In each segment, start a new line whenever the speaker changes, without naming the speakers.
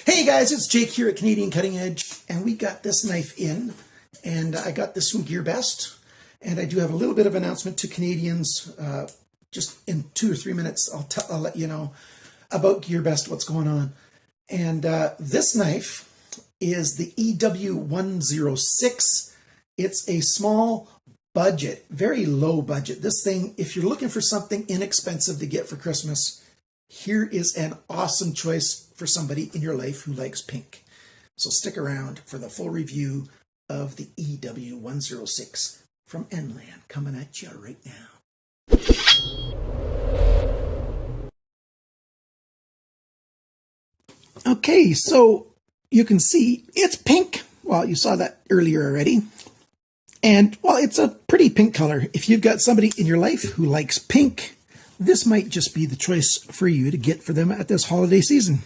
Hey guys, it's Jake here at Canadian Cutting Edge, and we got this knife in, and I got this from GearBest, and I do have a little bit of announcement to Canadians. Just in 2 or 3 minutes, I'll let you know about GearBest, what's going on. And this knife is the EW106. It's a small budget, very low budget. This thing, if you're looking for something inexpensive to get for Christmas, here is an awesome choice for somebody in your life who likes pink. So stick around for the full review of the EW106 from Enlan, coming at you right now. Okay, so you can see it's pink. Well, you saw that earlier already. And, well, it's a pretty pink color. If you've got somebody in your life who likes pink, this might just be the choice for you to get for them at this holiday season.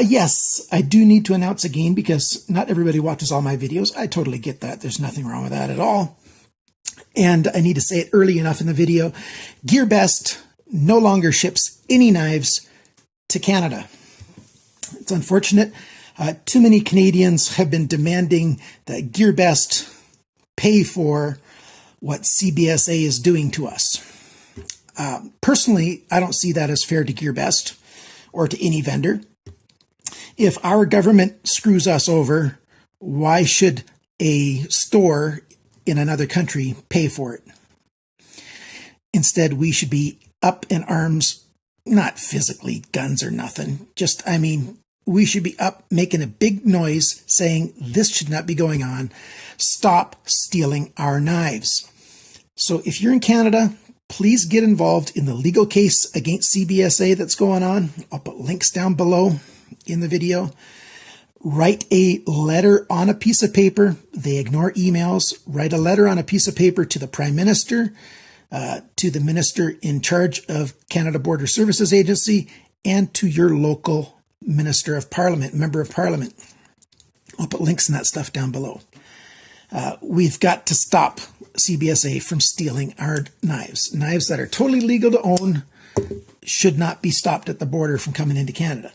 Yes, I do need to announce again, because not everybody watches all my videos. I totally get that. There's nothing wrong with that at all. And I need to say it early enough in the video. GearBest no longer ships any knives to Canada. It's unfortunate. Too many Canadians have been demanding that GearBest pay for what CBSA is doing to us. Personally, I don't see that as fair to GearBest or to any vendor. If our government screws us over, why should a store in another country pay for it? Instead, we should be up in arms, not physically, guns or nothing. Just, we should be up making a big noise saying this should not be going on. Stop stealing our knives. So if you're in Canada, please get involved in the legal case against CBSA that's going on. I'll put links down below in the video. Write a letter on a piece of paper. They ignore emails. Write a letter on a piece of paper to the Prime Minister, to the Minister in charge of Canada Border Services Agency, and to your local Minister of Parliament, Member of Parliament. I'll put links in that stuff down below. We've got to stop CBSA from stealing our knives. Knives that are totally legal to own should not be stopped at the border from coming into Canada.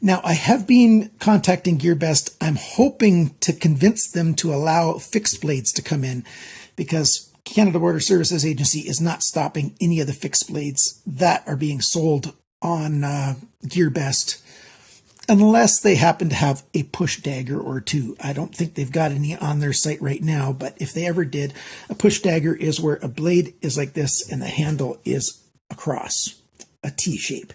Now, I have been contacting GearBest. I'm hoping to convince them to allow fixed blades to come in, because Canada Border Services Agency is not stopping any of the fixed blades that are being sold on GearBest, unless they happen to have a push dagger or two. I don't think they've got any on their site right now, but if they ever did, a push dagger is where a blade is like this and the handle is across, a T shape.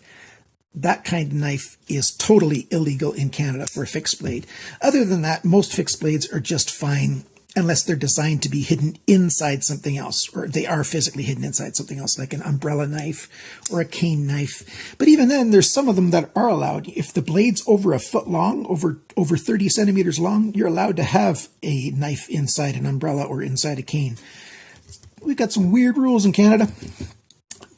That kind of knife is totally illegal in Canada for a fixed blade. Other than that, most fixed blades are just fine, unless they're designed to be hidden inside something else, or they are physically hidden inside something else, like an umbrella knife or a cane knife. But even then, there's some of them that are allowed. If the blade's over a foot long, over 30 centimeters long, you're allowed to have a knife inside an umbrella or inside a cane. We've got some weird rules in Canada.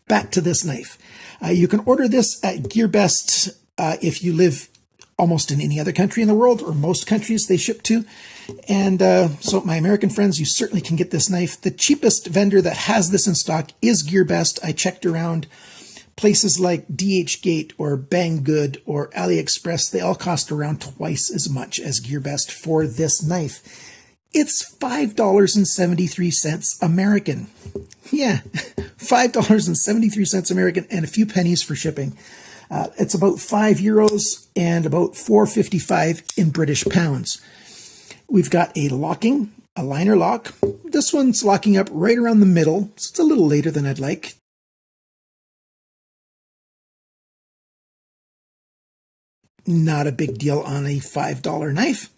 Back to this knife. You can order this at GearBest if you live almost in any other country in the world, or most countries they ship to. And so my American friends, you certainly can get this knife. The cheapest vendor that has this in stock is GearBest. I checked around places like DHgate or Banggood or AliExpress. They all cost around twice as much as GearBest for this knife. It's $5.73 American. Yeah, $5.73 American and a few pennies for shipping. It's about €5 and about $4.55 in British pounds. We've got a liner lock. This one's locking up right around the middle, so it's a little later than I'd like. Not a big deal on a $5 knife.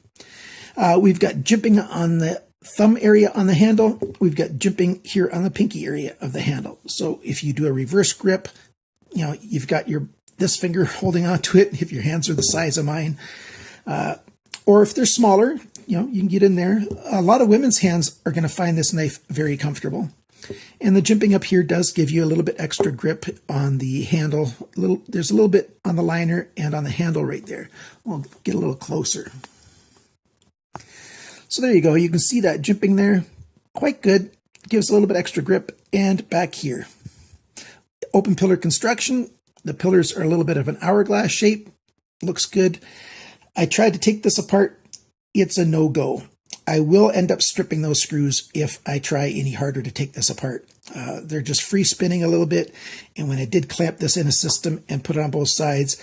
We've got jimping on the thumb area on the handle. We've got jimping here on the pinky area of the handle. So if you do a reverse grip, you've got this finger holding onto it if your hands are the size of mine. Or if they're smaller, you can get in there. A lot of women's hands are going to find this knife very comfortable. And the jimping up here does give you a little bit extra grip on the handle. There's a little bit on the liner and on the handle right there. We'll get a little closer. So there you go. You can see that jimping there. Quite good. Gives a little bit extra grip. And back here. Open pillar construction. The pillars are a little bit of an hourglass shape. looks good. I tried to take this apart. It's a no-go. I will end up stripping those screws if I try any harder to take this apart. They're just free spinning a little bit. And when I did clamp this in a system and put it on both sides,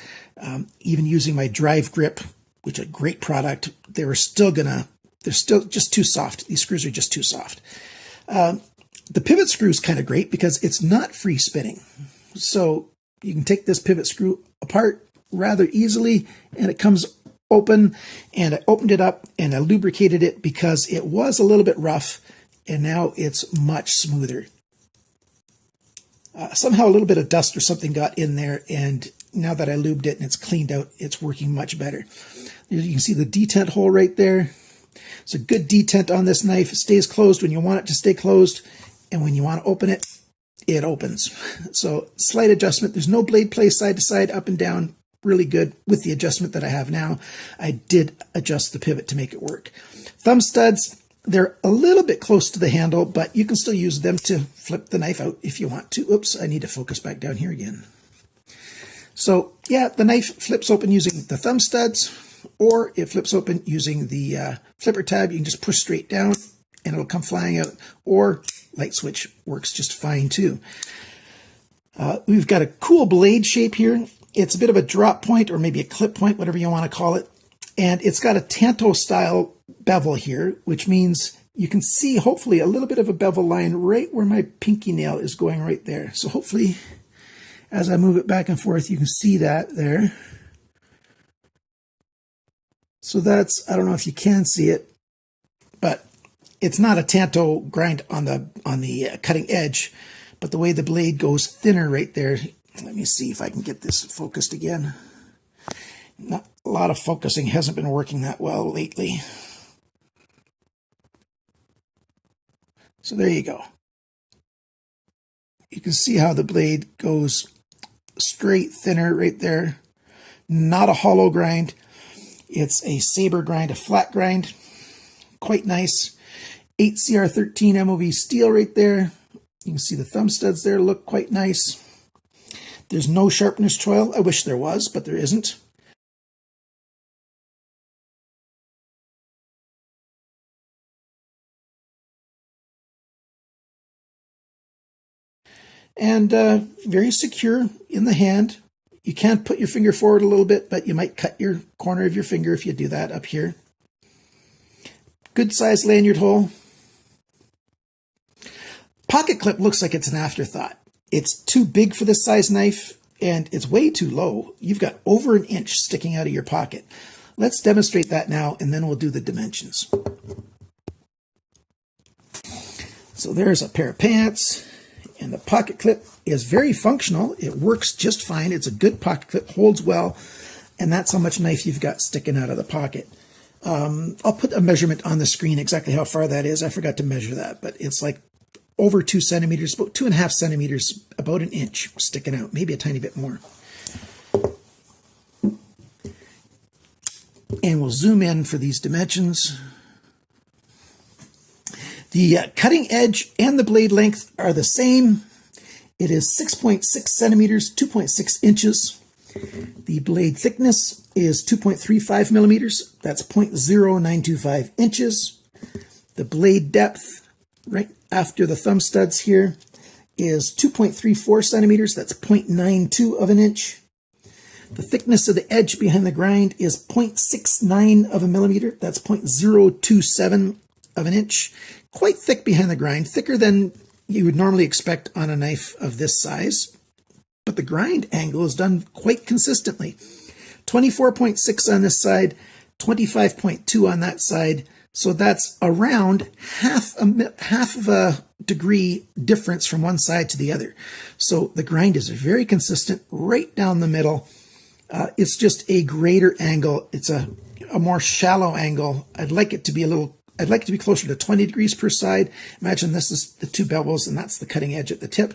even using my drive grip, which is a great product, they're still just too soft. These screws are just too soft. The pivot screw is kind of great because it's not free spinning. So you can take this pivot screw apart rather easily, and it comes open. And I opened it up and I lubricated it because it was a little bit rough, and now it's much smoother. Somehow a little bit of dust or something got in there, and now that I lubed it and it's cleaned out, it's working much better. You can see the detent hole right there. It's a good detent on this knife. It stays closed when you want it to stay closed, and when you want to open it, it opens. So slight adjustment. There's no blade play side to side, up and down. Really good with the adjustment that I have now. I did adjust the pivot to make it work. Thumb studs, they're a little bit close to the handle, but you can still use them to flip the knife out if you want to. Oops, I need to focus back down here again. So yeah, the knife flips open using the thumb studs, or it flips open using the flipper tab. You can just push straight down and it'll come flying out, or light switch works just fine too. We've got a cool blade shape here. It's a bit of a drop point, or maybe a clip point, whatever you want to call it. And it's got a Tanto style bevel here, which means you can see hopefully a little bit of a bevel line right where my pinky nail is going right there. So hopefully as I move it back and forth, you can see that there. So that's, I don't know if you can see it, but it's not a Tanto grind on the cutting edge, but the way the blade goes thinner right there. Let me see if I can get this focused again. Not a lot of focusing hasn't been working that well lately. So there you go. You can see how the blade goes straight, thinner right there. Not a hollow grind. It's a saber grind, a flat grind. Quite nice. 8CR13 MOV steel right there. You can see the thumb studs there look quite nice. There's no sharpener's choil. I wish there was, but there isn't. And very secure in the hand. You can put your finger forward a little bit, but you might cut your corner of your finger if you do that up here. Good size lanyard hole. Pocket clip looks like it's an afterthought. It's too big for this size knife, and it's way too low. You've got over an inch sticking out of your pocket. Let's demonstrate that now, and then we'll do the dimensions. So there's a pair of pants, and the pocket clip is very functional. It works just fine. It's a good pocket clip, holds well, and that's how much knife you've got sticking out of the pocket. I'll put a measurement on the screen exactly how far that is. I forgot to measure that, but it's like over 2 centimeters, about 2.5 centimeters, about an inch sticking out, maybe a tiny bit more. And we'll zoom in for these dimensions. The cutting edge and the blade length are the same. It is 6.6 centimeters, 2.6 inches. The blade thickness is 2.35 millimeters. That's 0.0925 inches. The blade depth, right after the thumb studs here, is 2.34 centimeters. That's 0.92 of an inch. The thickness of the edge behind the grind is 0.69 of a millimeter. That's 0.027 of an inch. Quite thick behind the grind, thicker than you would normally expect on a knife of this size. But the grind angle is done quite consistently. 24.6 on this side, 25.2 on that side. So that's around half of a degree difference from one side to the other. So the grind is very consistent right down the middle. It's just a greater angle. It's a more shallow angle. I'd like it to be closer to 20 degrees per side. Imagine this is the two bevels and that's the cutting edge at the tip.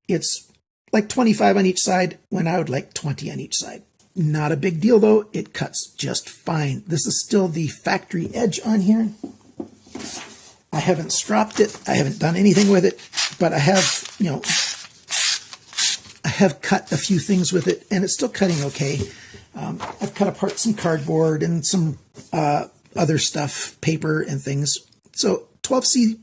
It's like 25 on each side when I would like 20 on each side. Not a big deal though. It cuts just fine. This is still the factory edge on here. I haven't stropped it. I haven't done anything with it, but I have cut a few things with it and it's still cutting okay. I've cut apart some cardboard and some other stuff, paper and things. So 12C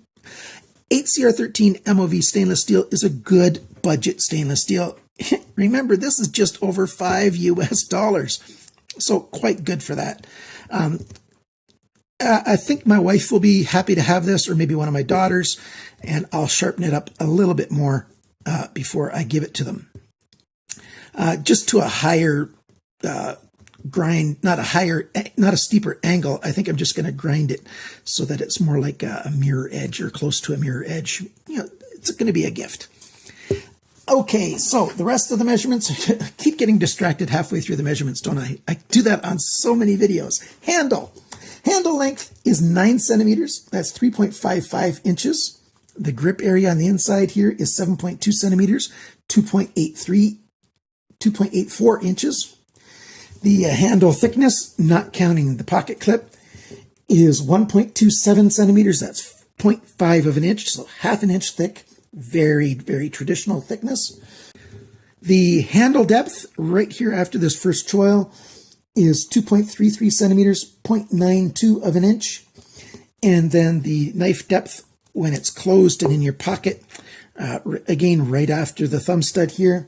8CR13 MOV stainless steel is a good budget stainless steel. Remember, this is just over $5 US, so quite good for that. I think my wife will be happy to have this, or maybe one of my daughters, and I'll sharpen it up a little bit more before I give it to them. Just to a higher grind, not a steeper angle. I think I'm just going to grind it so that it's more like a mirror edge or close to a mirror edge. You know, it's going to be a gift. Okay, so the rest of the measurements, I keep getting distracted halfway through the measurements, don't I? I do that on so many videos. Handle length is 9 centimeters. That's 3.55 inches. The grip area on the inside here is 7.2 centimeters, 2.84 inches. The handle thickness, not counting the pocket clip, is 1.27 centimeters. That's 0.5 of an inch, so half an inch thick. Very, very traditional thickness. The handle depth right here after this first choil is 2.33 centimeters, 0.92 of an inch. And then the knife depth when it's closed and in your pocket, again, right after the thumb stud here,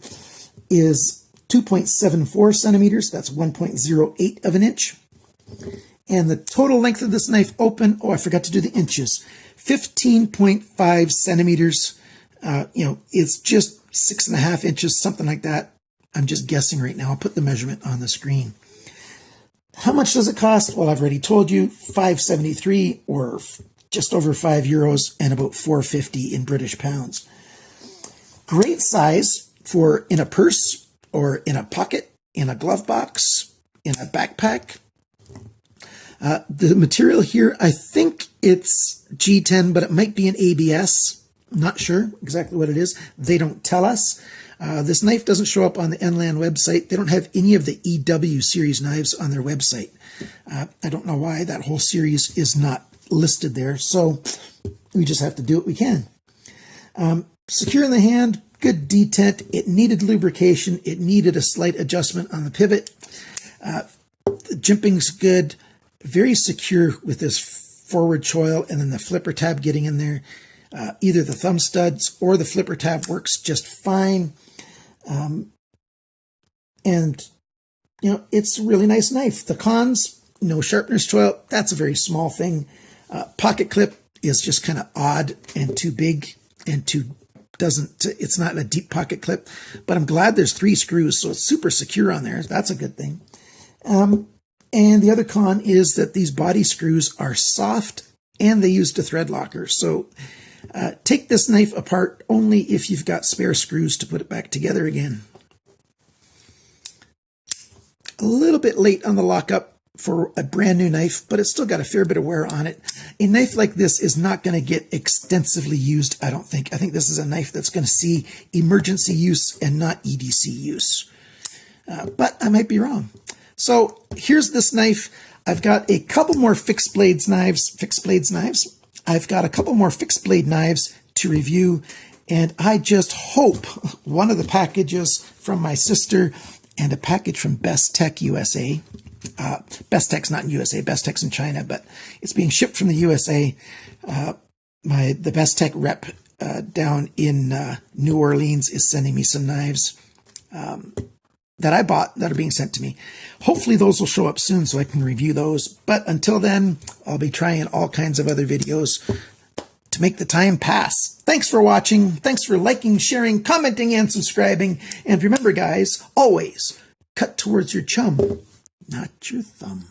is 2.74 centimeters. That's 1.08 of an inch. And the total length of this knife open, oh, I forgot to do the inches, 15.5 centimeters. It's just 6.5 inches, something like that. I'm just guessing right now. I'll put the measurement on the screen. How much does it cost? Well, I've already told you, $5.73 or just over €5 and about $4.50 in British pounds. Great size for in a purse or in a pocket, in a glove box, in a backpack. The material here, I think it's G10, but it might be an ABS. Not sure exactly what it is. They don't tell us. This knife doesn't show up on the Enlan website. They don't have any of the EW series knives on their website. I don't know why that whole series is not listed there. So we just have to do what we can. Secure in the hand, good detent. It needed lubrication. It needed a slight adjustment on the pivot. The jimping's good. Very secure with this forward choil and then the flipper tab getting in there. Either the thumb studs or the flipper tab works just fine. It's a really nice knife. The cons, no sharpener's choil. That's a very small thing. Pocket clip is just kind of odd and too big and it's not a deep pocket clip, but I'm glad there's 3 screws, so it's super secure on there. That's a good thing. And the other con is that these body screws are soft and they used a thread locker. So take this knife apart only if you've got spare screws to put it back together again. A little bit late on the lockup for a brand new knife, but it's still got a fair bit of wear on it. A knife like this is not going to get extensively used, I don't think. I think this is a knife that's going to see emergency use and not EDC use. But I might be wrong. So here's this knife. I've got a couple more fixed blades knives. I've got a couple more fixed blade knives to review, and I just hope one of the packages from my sister and a package from Best Tech USA. Best Tech's not in USA, Best Tech's in China, but it's being shipped from the USA. The Best Tech rep down in New Orleans is sending me some knives that I bought that are being sent to me. Hopefully those will show up soon so I can review those. But until then, I'll be trying all kinds of other videos to make the time pass. Thanks for watching. Thanks for liking, sharing, commenting, and subscribing. And remember, guys, always cut towards your chum, not your thumb.